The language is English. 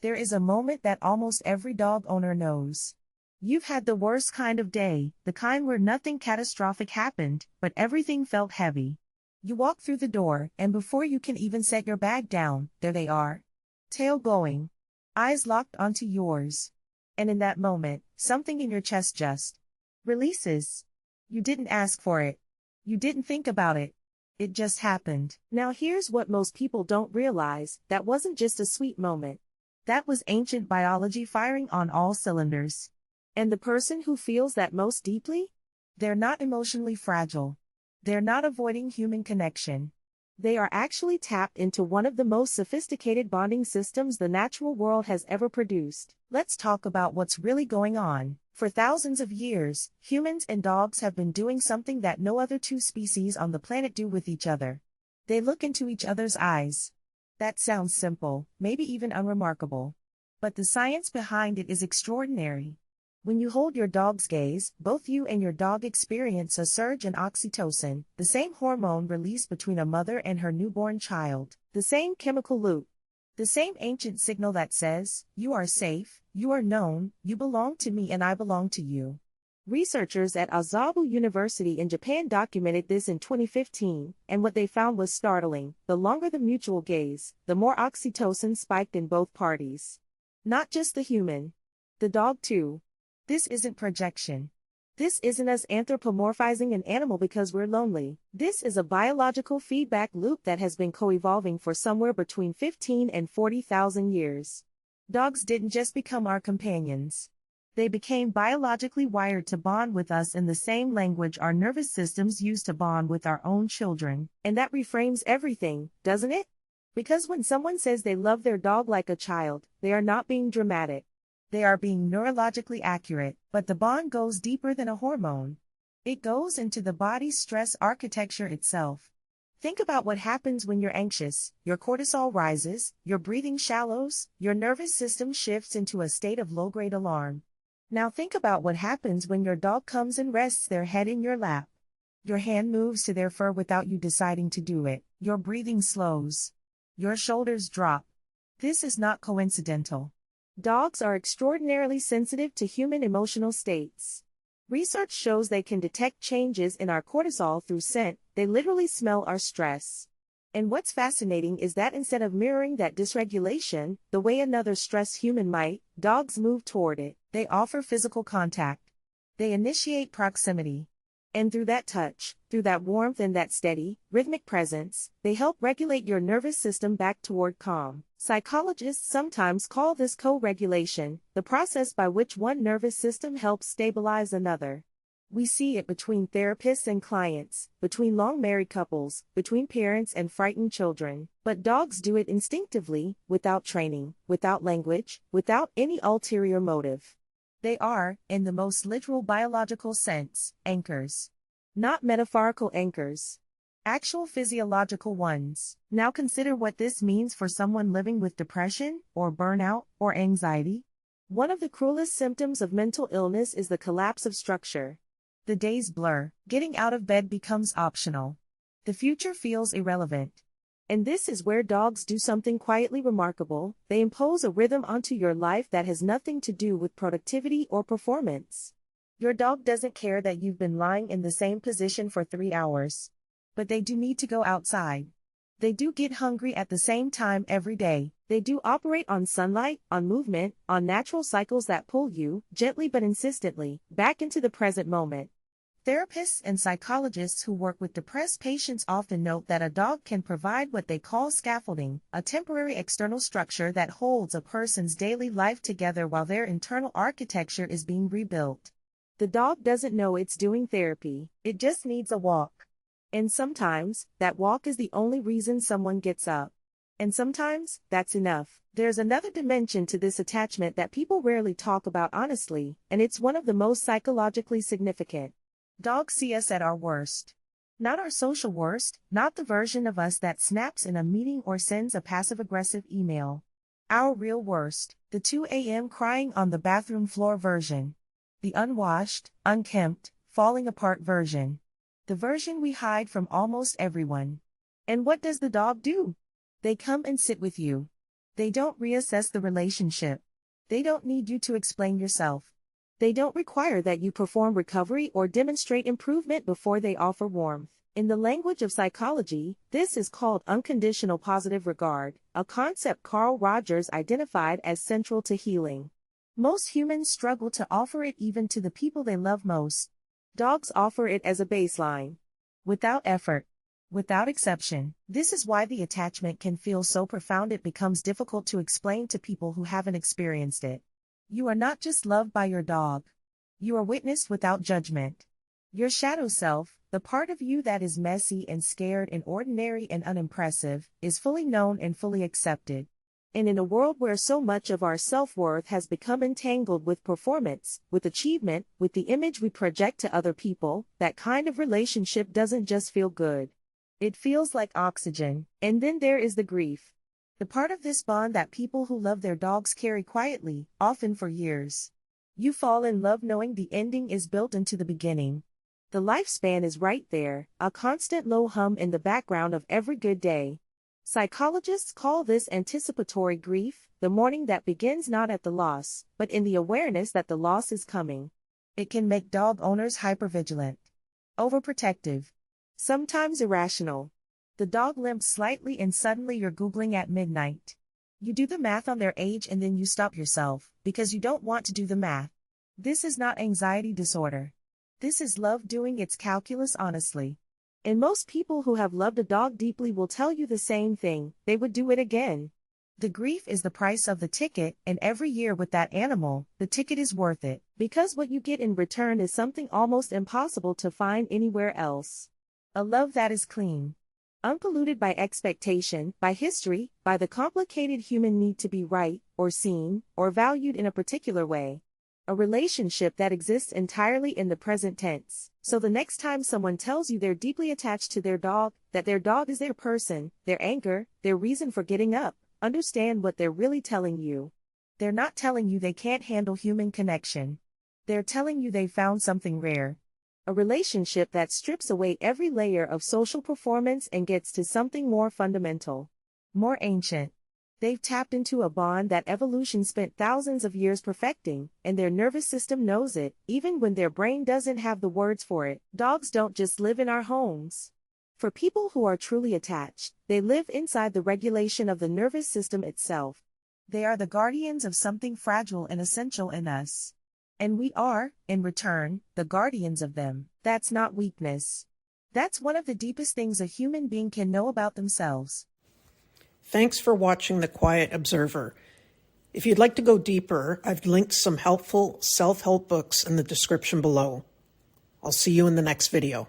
There is a moment that almost every dog owner knows. You've had the worst kind of day, the kind where nothing catastrophic happened, but everything felt heavy. You walk through the door, and before you can even set your bag down, there they are. Tail glowing. Eyes locked onto yours. And in that moment, something in your chest just releases. You didn't ask for it. You didn't think about it. It just happened. Now here's what most people don't realize, that wasn't just a sweet moment. That was ancient biology firing on all cylinders. And the person who feels that most deeply? They're not emotionally fragile. They're not avoiding human connection. They are actually tapped into one of the most sophisticated bonding systems the natural world has ever produced. Let's talk about what's really going on. For thousands of years, humans and dogs have been doing something that no other two species on the planet do with each other. They look into each other's eyes. That sounds simple, maybe even unremarkable. But the science behind it is extraordinary. When you hold your dog's gaze, both you and your dog experience a surge in oxytocin, the same hormone released between a mother and her newborn child, the same chemical loop, the same ancient signal that says, you are safe, you are known, you belong to me and I belong to you. Researchers at Azabu University in Japan documented this in 2015, and what they found was startling. The longer the mutual gaze, the more oxytocin spiked in both parties. Not just the human. The dog too. This isn't projection. This isn't us anthropomorphizing an animal because we're lonely. This is a biological feedback loop that has been co-evolving for somewhere between 15 and 40,000 years. Dogs didn't just become our companions. They became biologically wired to bond with us in the same language our nervous systems use to bond with our own children. And that reframes everything, doesn't it? Because when someone says they love their dog like a child, they are not being dramatic. They are being neurologically accurate, but the bond goes deeper than a hormone. It goes into the body's stress architecture itself. Think about what happens when you're anxious. Your cortisol rises, your breathing shallows, your nervous system shifts into a state of low-grade alarm. Now think about what happens when your dog comes and rests their head in your lap. Your hand moves to their fur without you deciding to do it. Your breathing slows. Your shoulders drop. This is not coincidental. Dogs are extraordinarily sensitive to human emotional states. Research shows they can detect changes in our cortisol through scent. They literally smell our stress. And what's fascinating is that instead of mirroring that dysregulation, the way another stressed human might, dogs move toward it. They offer physical contact. They initiate proximity. And through that touch, through that warmth and that steady, rhythmic presence, they help regulate your nervous system back toward calm. Psychologists sometimes call this co-regulation, the process by which one nervous system helps stabilize another. We see it between therapists and clients, between long married couples, between parents and frightened children. But dogs do it instinctively, without training, without language, without any ulterior motive. They are, in the most literal biological sense, anchors. Not metaphorical anchors. Actual physiological ones. Now consider what this means for someone living with depression, or burnout, or anxiety. One of the cruelest symptoms of mental illness is the collapse of structure. The days blur. Getting out of bed becomes optional. The future feels irrelevant. And this is where dogs do something quietly remarkable. They impose a rhythm onto your life that has nothing to do with productivity or performance. Your dog doesn't care that you've been lying in the same position for 3 hours. But they do need to go outside. They do get hungry at the same time every day. They do operate on sunlight, on movement, on natural cycles that pull you, gently but insistently, back into the present moment. Therapists and psychologists who work with depressed patients often note that a dog can provide what they call scaffolding, a temporary external structure that holds a person's daily life together while their internal architecture is being rebuilt. The dog doesn't know it's doing therapy, it just needs a walk. And sometimes, that walk is the only reason someone gets up. And sometimes, that's enough. There's another dimension to this attachment that people rarely talk about honestly, and it's one of the most psychologically significant. Dogs see us at our worst. Not our social worst, not the version of us that snaps in a meeting or sends a passive-aggressive email. Our real worst, the 2 a.m. crying on the bathroom floor version. The unwashed, unkempt, falling apart version. The version we hide from almost everyone. And what does the dog do? They come and sit with you. They don't reassess the relationship. They don't need you to explain yourself. They don't require that you perform recovery or demonstrate improvement before they offer warmth. In the language of psychology, this is called unconditional positive regard, a concept Carl Rogers identified as central to healing. Most humans struggle to offer it even to the people they love most. Dogs offer it as a baseline. Without effort. Without exception. This is why the attachment can feel so profound it becomes difficult to explain to people who haven't experienced it. You are not just loved by your dog. You are witnessed without judgment. Your shadow self, the part of you that is messy and scared and ordinary and unimpressive, is fully known and fully accepted. And in a world where so much of our self-worth has become entangled with performance, with achievement, with the image we project to other people, that kind of relationship doesn't just feel good. It feels like oxygen. And then there is the grief. The part of this bond that people who love their dogs carry quietly, often for years. You fall in love knowing the ending is built into the beginning. The lifespan is right there, a constant low hum in the background of every good day. Psychologists call this anticipatory grief, the mourning that begins not at the loss, but in the awareness that the loss is coming. It can make dog owners hypervigilant, overprotective, sometimes irrational. The dog limps slightly and suddenly you're Googling at midnight. You do the math on their age and then you stop yourself, because you don't want to do the math. This is not anxiety disorder. This is love doing its calculus honestly. And most people who have loved a dog deeply will tell you the same thing, they would do it again. The grief is the price of the ticket, and every year with that animal, the ticket is worth it, because what you get in return is something almost impossible to find anywhere else. A love that is clean. Unpolluted by expectation, by history, by the complicated human need to be right, or seen, or valued in a particular way. A relationship that exists entirely in the present tense. So the next time someone tells you they're deeply attached to their dog, that their dog is their person, their anchor, their reason for getting up, understand what they're really telling you. They're not telling you they can't handle human connection. They're telling you they found something rare. A relationship that strips away every layer of social performance and gets to something more fundamental. More ancient. They've tapped into a bond that evolution spent thousands of years perfecting, and their nervous system knows it, even when their brain doesn't have the words for it. Dogs don't just live in our homes. For people who are truly attached, they live inside the regulation of the nervous system itself. They are the guardians of something fragile and essential in us. And we are, in return, the guardians of them. That's not weakness. That's one of the deepest things a human being can know about themselves. Thanks for watching The Quiet Observer. If you'd like to go deeper, I've linked some helpful self-help books in the description below. I'll see you in the next video.